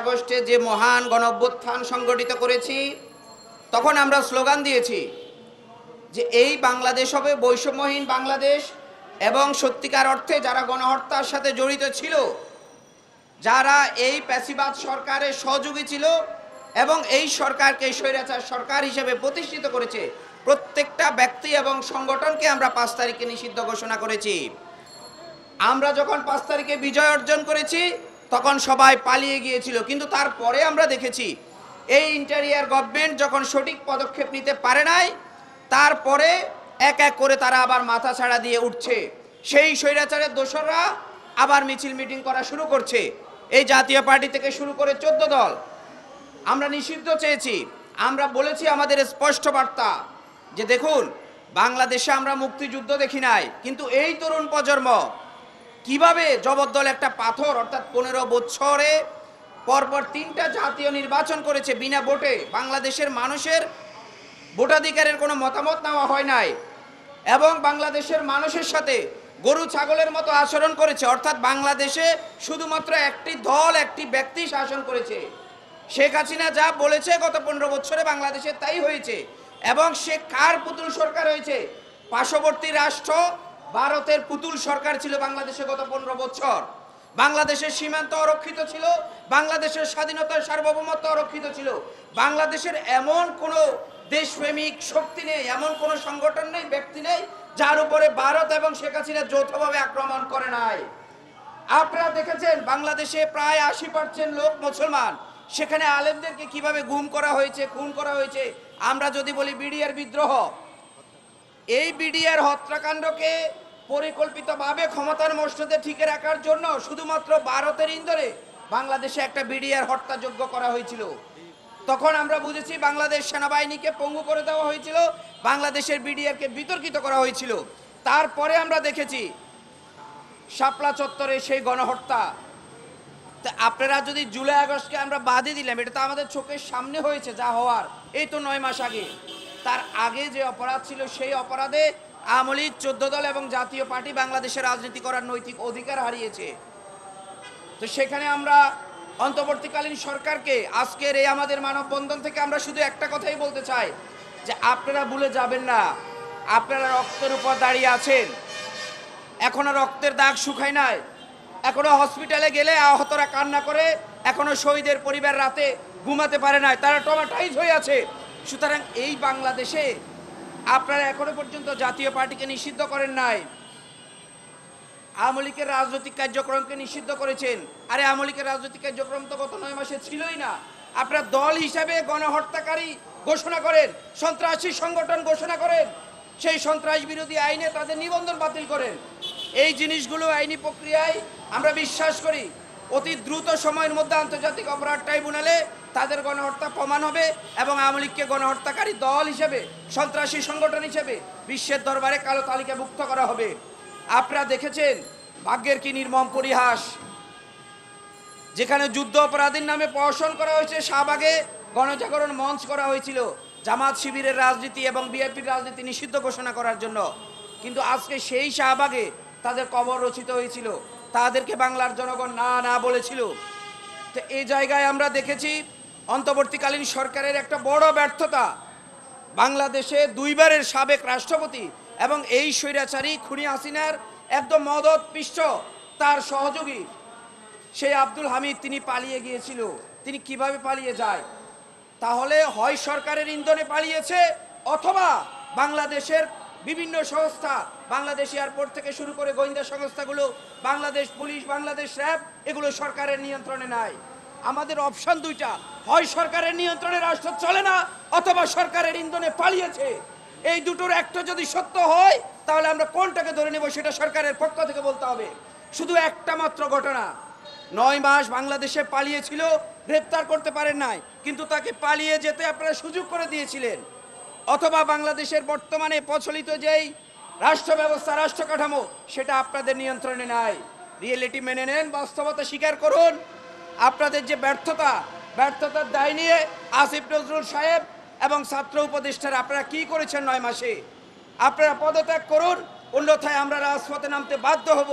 আগস্টে যে মহান গণঅভ্যুত্থান সংগঠিত করেছি, তখন আমরা স্লোগান দিয়েছি যে এই বাংলাদেশ হবে বৈষম্যহীন বাংলাদেশ, এবং সত্যিকার অর্থে যারা গণহত্যার সাথে জড়িত ছিল, যারা এই প্যাসিবাদ সরকারের সহযোগী ছিল এবং এই সরকারকে স্বৈরাচার সরকার হিসেবে প্রতিষ্ঠিত করেছে, প্রত্যেকটা ব্যক্তি এবং সংগঠনকে আমরা 5 তারিখে নিষিদ্ধ ঘোষণা করেছি। আমরা যখন 5 তারিখে বিজয় অর্জন করেছি তখন সবাই পালিয়ে গিয়েছিল, কিন্তু তারপরে আমরা দেখেছি এই ইন্টেরিয়ার গভর্নমেন্ট যখন সঠিক পদক্ষেপ নিতে পারে নাই, তারপরে এক এক করে তারা আবার মাথা ছাড়া দিয়ে উঠছে। সেই স্বৈরাচারের দোসররা আবার মিছিল মিটিং করা শুরু করছে। এই জাতীয় পার্টি থেকে শুরু করে 14 দল আমরা নিষিদ্ধ চেয়েছি। আমরা বলেছি আমাদের স্পষ্ট বার্তা যে দেখুন, বাংলাদেশে আমরা মুক্তিযুদ্ধ দেখি নাই, কিন্তু এই তরুণ প্রজন্ম কিভাবে জবরদল একটা পাথর, অর্থাৎ 15 বছরে পরপর 3টা জাতীয় নির্বাচন করেছে বিনা ভোটে। বাংলাদেশের মানুষের ভোটাধিকারের কোনো মতামত নেওয়া হয় নাই, এবং বাংলাদেশের মানুষের সাথে গরু ছাগলের মতো আচরণ করেছে। অর্থাৎ বাংলাদেশে শুধুমাত্র একটি দল, একটি ব্যক্তি শাসন করেছে। শেখ হাসিনা যা বলেছে গত 15 বছরে বাংলাদেশে তাই হয়েছে। এবং সে কার পুতুল সরকার হয়েছে? পার্শ্ববর্তী রাষ্ট্র ভারতের পুতুল সরকার ছিল বাংলাদেশে গত 15 বছর। বাংলাদেশের সীমান্ত অরক্ষিত ছিল, বাংলাদেশের স্বাধীনতার সার্বভৌমত্ব অরক্ষিত ছিল। বাংলাদেশের এমন কোনো দেশপ্রেমিক শক্তি নেই, এমন কোনো সংগঠন নেই, ব্যক্তি নেই যার উপরে ভারত এবং শেখ হাসিনা যৌথভাবে আক্রমণ করে নাই। আপনারা দেখেছেন বাংলাদেশে প্রায় 80% লোক মুসলমান, সেখানে আলেমদেরকে কিভাবে গুম করা হয়েছে, খুন করা হয়েছে। আমরা যদি বলি বিডিআর বিদ্রোহ, এই বিডিআর হত্যাকাণ্ডকে পরিকল্পিতভাবে ক্ষমতার মসনদে ঠিকে রাখার জন্য শুধুমাত্র ভারতের ইন্ধনে বাংলাদেশে একটা বিডিআর হত্যাযজ্ঞ করা হয়েছিল। তখন আমরা বুঝেছি বাংলাদেশ সেনাবাহিনীকে পঙ্গু করে দেওয়া হয়েছিল, বাংলাদেশের বিডিআরকে বিতর্কিত করা হয়েছিল। তারপরে আমরা দেখেছি শাপলা চত্বরে সেই গণহত্যা। তা আপনারা যদি জুলাই আগস্টকে আমরা বাদই দিলাম, এটা তো আমাদের চোখের সামনে হয়েছে যা হওয়ার, এই তো 9 মাস আগে। তার আগে যে অপরাধ ছিল, সেই অপরাধে আওয়ামী লীগ, 14 দল এবং জাতীয় পার্টি বাংলাদেশের রাজনীতি করার নৈতিক অধিকার হারিয়েছে। তো সেখানে আমরা অন্তর্বর্তীকালীন সরকারকে আজকের এই আমাদের মানববন্ধন থেকে আমরা শুধু একটা কথাই বলতে চাই যে আপনারা ভুলে যাবেন না, আপনারা রক্তের উপর দাঁড়িয়ে আছেন, এখনো রক্তের দাগ শুকায় নাই, এখনো হসপিটালে গেলে আহতরা কান্না করে, এখনো শহীদের পরিবার রাতে ঘুমাতে পারে নাই, তারা ট্রমাটাইজ হয়ে আছে। সুতরাং এই বাংলাদেশে আপনারা এখনো পর্যন্ত জাতীয় পার্টিকে নিষিদ্ধ করেন নাই, আওয়ামী লীগের রাজনৈতিক কার্যক্রমকে নিষিদ্ধ করেছেন। আরে আওয়ামী লীগের রাজনৈতিক কার্যক্রম তো গত 9 মাসে ছিলই না। আপনারা দল হিসাবে গণহত্যাকারী ঘোষণা করেন, সন্ত্রাসী সংগঠন ঘোষণা করেন, সেই সন্ত্রাস বিরোধী আইনে তাদের নিবন্ধন বাতিল করেন। এই জিনিসগুলো আইনি প্রক্রিয়ায় আমরা বিশ্বাস করি অতি দ্রুত সময়ের মধ্যে আন্তর্জাতিক অপরাধ ট্রাইব্যুনালে তাদের গণহত্যা প্রমাণ হবে, এবং আওয়ামী লীগকে গণহত্যাকারী দল হিসেবে, সন্ত্রাসী সংগঠন হিসেবে বিশ্বের দরবারে কালো তালিকাভুক্ত করা হবে। আপনারা দেখেছেন ভাগ্যের কি নির্মম পরিহাস, যেখানে যুদ্ধ অপরাধীর নামে প্রহসন করা হয়েছে, শাহবাগে গণজাগরণ মঞ্চ করা হয়েছিল জামাত শিবিরের রাজনীতি এবং বিএনপির রাজনীতি নিষিদ্ধ ঘোষণা করার জন্য, কিন্তু আজকে সেই শাহবাগে তাদের কবর রচিত হয়েছিল, তাদেরকে বাংলার জনগণ না না বলেছিল। তো এই জায়গায় আমরা দেখেছি অন্তর্বর্তীকালীন সরকারের একটা বড় ব্যর্থতা। বাংলাদেশে 2বারের সাবেক রাষ্ট্রপতি এবং এই স্বৈরাচারী খুনি হাসিনার একদম মদত পৃষ্ঠ তার সহযোগী সেই আব্দুল হামিদ, তিনি পালিয়ে গিয়েছিল। তিনি কিভাবে পালিয়ে যায়? তাহলে হয় সরকারের ইন্ধনে পালিয়েছে, অথবা বাংলাদেশের বিভিন্ন সংস্থা, বাংলাদেশ এয়ারপোর্ট থেকে শুরু করে গোয়েন্দা সংস্থাগুলো, বাংলাদেশ পুলিশ, বাংলাদেশ র্যাব, এগুলো সরকারের নিয়ন্ত্রণে নাই। আমাদের অপশন 2টা, হয় সরকারের নিয়ন্ত্রণে রাষ্ট্র চলে না, অথবা সরকারের ইন্ধনে পালিয়েছে। এই দুটোর একটা যদি সত্য হয় তাহলে আমরা কোনটাকে ধরে নেব সেটা সরকারের পক্ষ থেকে বলতে হবে। শুধু একটা মাত্র ঘটনা, 9 মাস বাংলাদেশে পালিয়েছিল, গ্রেপ্তার করতে পারেন নাই, কিন্তু তাকে পালিয়ে যেতে আপনারা সুযোগ করে দিয়েছিলেন। অথবা বাংলাদেশের বর্তমানে প্রচলিত যেই রাষ্ট্র ব্যবস্থা, রাষ্ট্র কাঠামো, সেটা আপনাদের নিয়ন্ত্রণে নাই। রিয়েলিটি মেনে নেন, বাস্তবতা স্বীকার করুন। আপনাদের যে ব্যর্থতার দায় নিয়ে আসিফ নজরুল সাহেব এবং ছাত্র উপদেষ্টারা আপনারা কি করেছেন 9 মাসে? আপনারা পদত্যাগ করুন, অন্যথায় আমরা রাজপথে নামতে বাধ্য হব।